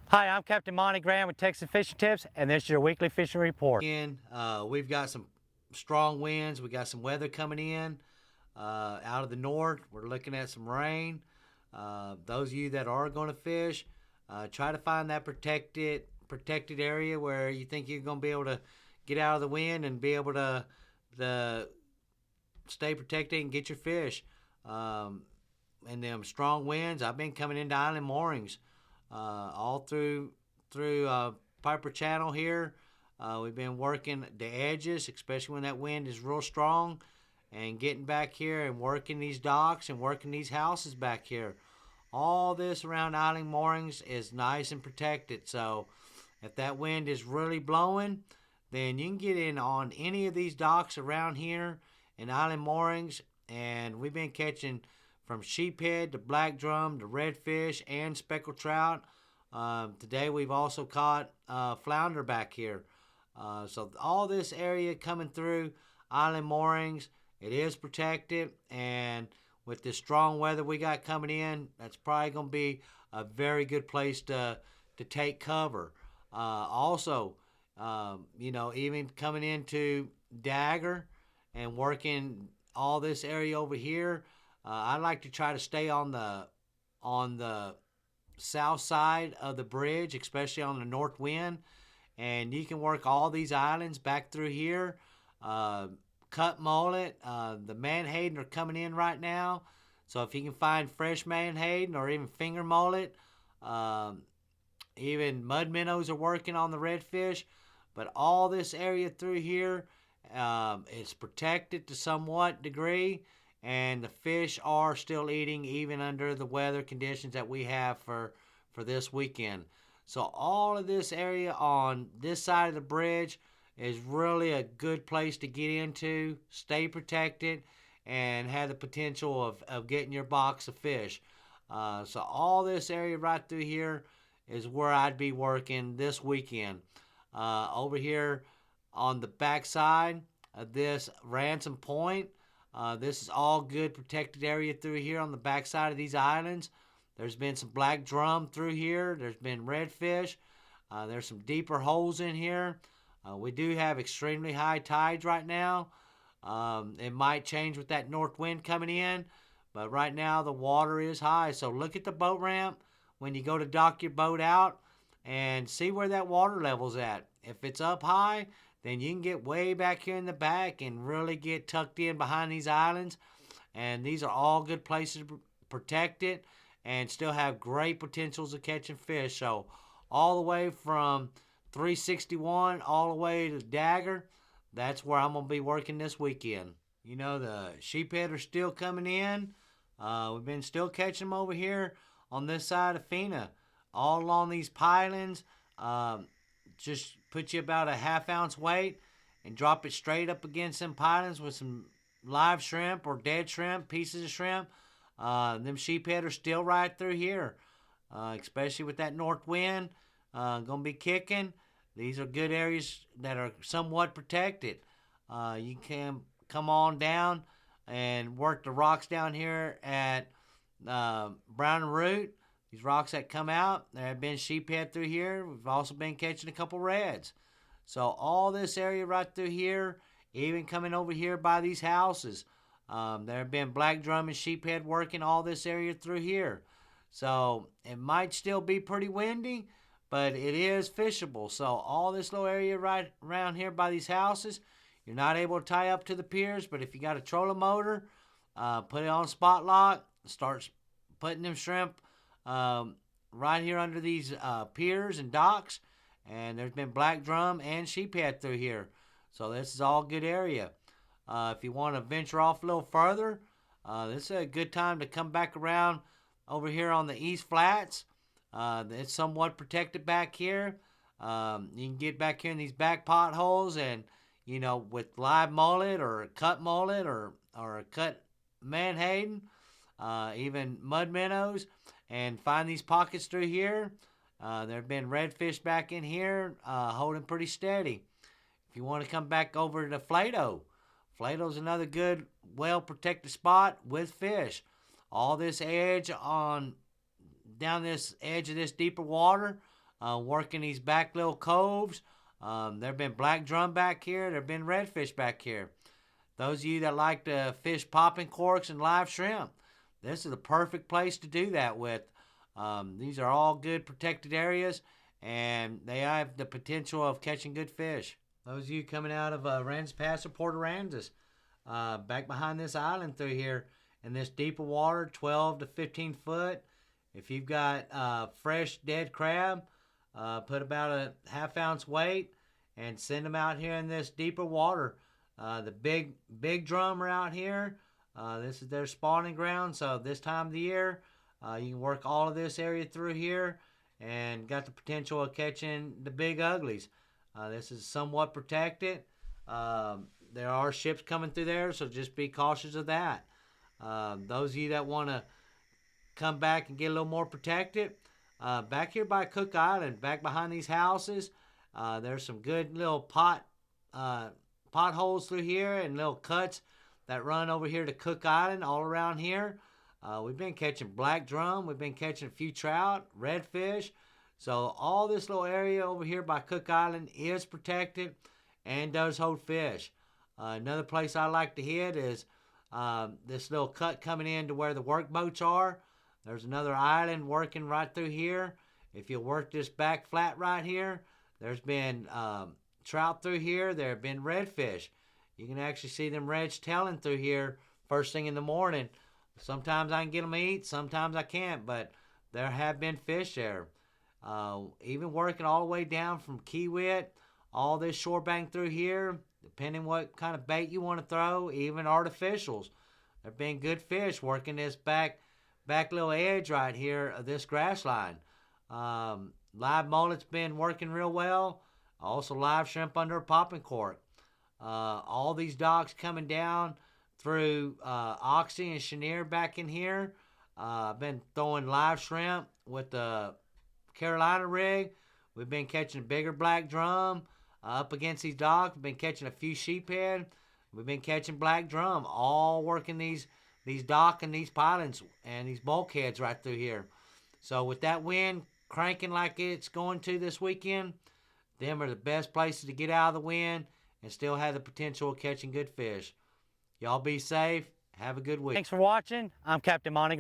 Hi, I'm Captain Monte with Texas Fishing Tips, and this is your weekly fishing report. We've got some strong winds. We got some weather coming in out of the north. We're looking at some rain. Those of you that are going to fish, try to find that protected area where you think you're going to be able to get out of the wind and be able to stay protected and get your fish. Um, and them strong winds, I've been coming into island moorings all through Piper Channel here. We've been working the edges, especially when that wind is real strong, and getting back here and working these docks and working these houses back here. All this around island moorings is nice and protected. So if that wind is really blowing, then you can get in on any of these docks around here in island moorings. And we've been catching from sheephead to black drum to redfish and speckled trout. Today we've also caught flounder back here. So all this area coming through island moorings, it is protected, and with this strong weather we got coming in, that's probably going to be a very good place to take cover. Even coming into Dagger and working all this area over here, I like to try to stay on the south side of the bridge, especially on the north wind. And you can work all these islands back through here. Uh, Cut mullet, the menhaden are coming in right now. So if you can find fresh menhaden or even finger mullet, um, even mud minnows are working on the redfish. But all this area through here is protected to somewhat degree, and the fish are still eating even under the weather conditions that we have for this weekend. So all of this area on this side of the bridge is really a good place to get into, stay protected, and have the potential of getting your box of fish. So all this area right through here is where I'd be working this weekend. Over here on the back side of this Ransom Point, this is all good protected area through here on the back side of these islands. There's been some black drum through here. There's been redfish. There's some deeper holes in here. We do have extremely high tides right now. It might change with that north wind coming in, but right now the water is high. So look at the boat ramp when you go to dock your boat out and see where that water level's at. If it's up high, then you can get way back here in the back and really get tucked in behind these islands. And these are all good places to protect it and still have great potentials of catching fish. So all the way from 361 all the way to Dagger, that's where I'm going to be working this weekend. You know, the sheephead are still coming in. We've been still catching them over here on this side of Fina, all along these pilings. Just put you about a half-ounce weight and drop it straight up against them pilings with some live shrimp or dead shrimp, pieces of shrimp. Them sheephead are still right through here, especially with that north wind going to be kicking. These are good areas that are somewhat protected. You can come on down and work the rocks down here at Brown and Root. These rocks that come out, there have been sheephead through here. We've also been catching a couple reds. So all this area right through here, even coming over here by these houses, there have been black drum and sheephead working all this area through here. So it might still be pretty windy, but it is fishable. So all this little area right around here by these houses, you're not able to tie up to the piers, but if you got a trolling motor, put it on spot lock, start putting them shrimp right here under these piers and docks. And there's been black drum and sheephead through here. So this is all good area. If you want to venture off a little further, this is a good time to come back around over here on the East Flats. It's somewhat protected back here. You can get back here in these back potholes and, you know, with live mullet or cut mullet or cut menhaden, even mud minnows, and find these pockets through here. There have been redfish back in here holding pretty steady. If you want to come back over to Flato, Flato's another good, well-protected spot with fish. All this edge on down this edge of this deeper water, working these back little coves. There have been black drum back here. There have been redfish back here. Those of you that like to fish popping corks and live shrimp, this is the perfect place to do that with. These are all good protected areas, and they have the potential of catching good fish. Those of you coming out of Aransas Pass or Port Aransas, back behind this island through here in this deeper water, 12 to 15 foot. If you've got fresh dead crab, put about a ½ ounce weight and send them out here in this deeper water. The big drum are out here. This is their spawning ground. So this time of the year, you can work all of this area through here and got the potential of catching the big uglies. This is somewhat protected. There are ships coming through there, so just be cautious of that. Those of you that want to come back and get a little more protected, back here by Cook Island, back behind these houses, there's some good little potholes through here and little cuts that run over here to Cook Island all around here. We've been catching black drum. We've been catching a few trout, redfish. So all this little area over here by Cook Island is protected and does hold fish. Another place I like to hit is this little cut coming in to where the workboats are. There's another island working right through here. If you work this back flat right here, there's been trout through here. There have been redfish. You can actually see them reds tailing through here first thing in the morning. Sometimes I can get them to eat, sometimes I can't, but there have been fish there. Even working all the way down from Kiewit, all this shore bank through here, depending what kind of bait you want to throw, even artificials. There have been good fish working this back little edge right here of this grass line. Live mullet's been working real well. Also live shrimp under a popping cork. All these docks coming down through Oxy and Chenier back in here. I've been throwing live shrimp with the Carolina rig. We've been catching bigger black drum up against these docks. We've been catching a few sheephead. We've been catching black drum, all working these dock and these pilings and these bulkheads right through here. So with that wind cranking like it's going to this weekend, them are the best places to get out of the wind and still have the potential of catching good fish. Y'all be safe. Have a good week. Thanks for watching. I'm Captain Monte.